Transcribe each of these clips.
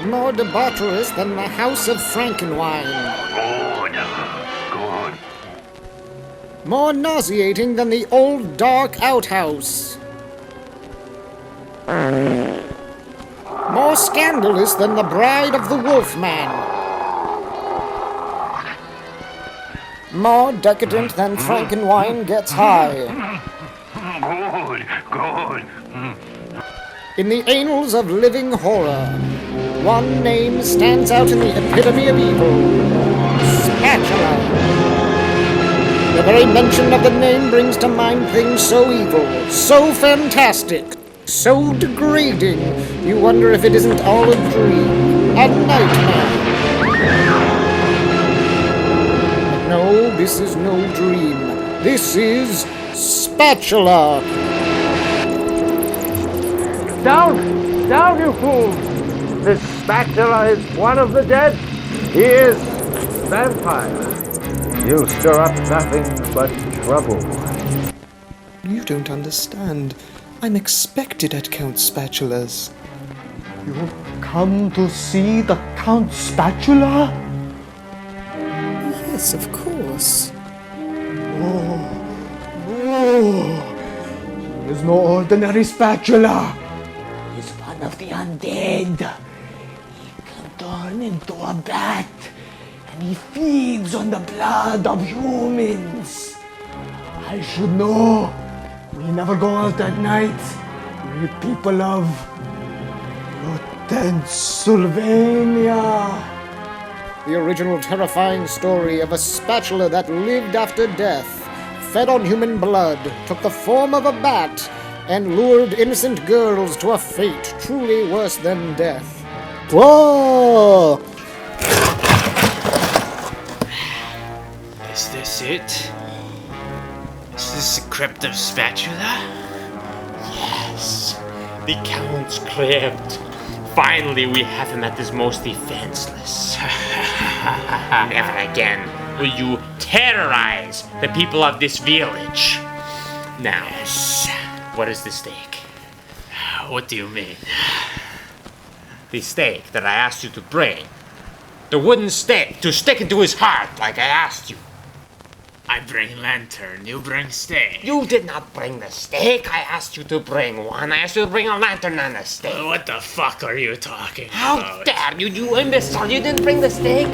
More debaucherous than the House of Frankenwein. Good. More nauseating than the old dark outhouse. More scandalous than the bride of the Wolfman. More decadent than Frankenwein gets high. Good. In the annals of living horror, one name stands out in the epitome of evil. Spatula. The very mention of the name brings to mind things so evil, so fantastic, so degrading, you wonder if it isn't all a dream, a nightmare. But no, this is no dream. This is Spatula. Down, you fools! This Spatula is one of the dead. He is vampire. You stir up nothing but trouble. You don't understand. I'm expected at Count Spatula's. You've come to see the Count Spatula? Yes, of course. Oh. He is no ordinary Spatula. He's one of the undead. He can turn into a bat, and he feeds on the blood of humans. I should know. We never go out at night. We're people of Utensilvania. The original terrifying story of a spatula that lived after death, fed on human blood, took the form of a bat, and lured innocent girls to a fate truly worse than death. Whoa! Is this it? Is this the crypt of Spatula? Yes, the Count's crypt. Finally, we have him at his most defenseless. Never again will you terrorize the people of this village. Now, what is the stake? What do you mean? The stake that I asked you to bring. The wooden stake to stick into his heart like I asked you. I bring lantern, you bring stake. You did not bring the stake. I asked you to bring one. I asked you to bring a lantern and a stake. What the fuck are you talking about? How dare you, you imbecile! You didn't bring the stake?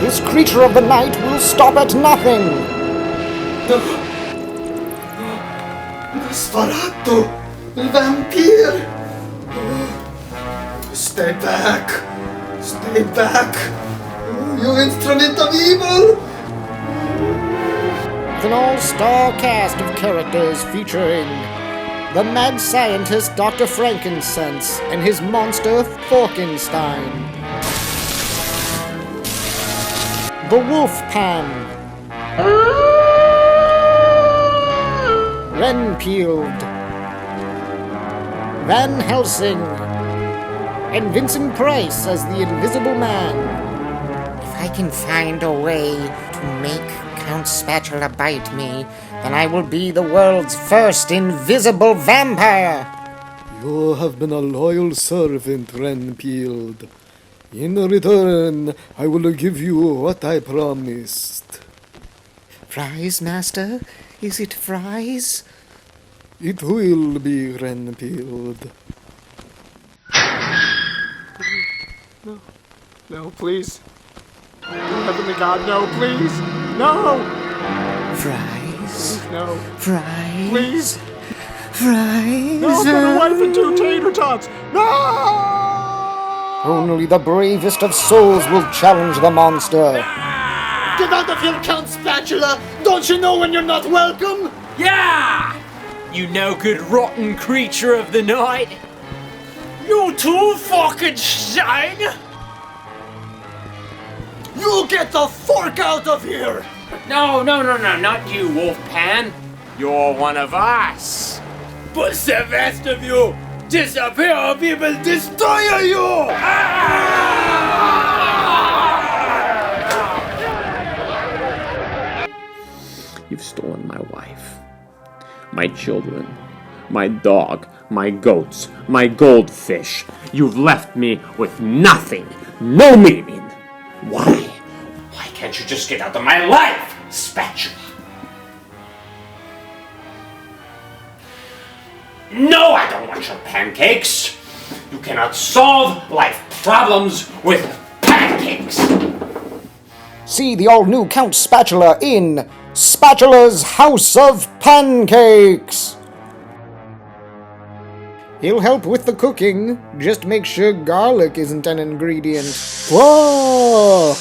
This creature of the night will stop at nothing. Nosferatu! Vampire! Stay back! Stay back! You instrument of evil! With an all-star cast of characters featuring the mad scientist Dr. Frankincense and his monster Forkenstein, the Wolfpan, Renfield, Van Helsing, and Vincent Price as the Invisible Man. If I can find a way to make Count Spatula bite me, then I will be the world's first invisible vampire. You have been a loyal servant, Renfield. In return, I will give you what I promised. Fries, Master? Is it fries? It will be, Renfield. No, please. Heavenly God, no, please! No! Fries? No. Fries? Please! Fries? No, I've got a wife and 2 tater tots! No! Only the bravest of souls will challenge the monster. Get out of here, Count Spatula! Don't you know when you're not welcome? Yeah! You no good rotten creature of the night! You too fucking shine! You get the fork out of here! No, not you, Wolfpan. You're one of us. But the rest of you disappear or we will destroy you! You've stolen my wife, my children, my dog, my goats, my goldfish. You've left me with nothing, no meaning. Why? Why can't you just get out of my life, Spatula? No, I don't want your pancakes. You cannot solve life problems with pancakes. See the all-new Count Spatula in Spatula's House of Pancakes! He'll help with the cooking, just make sure garlic isn't an ingredient. Whoa!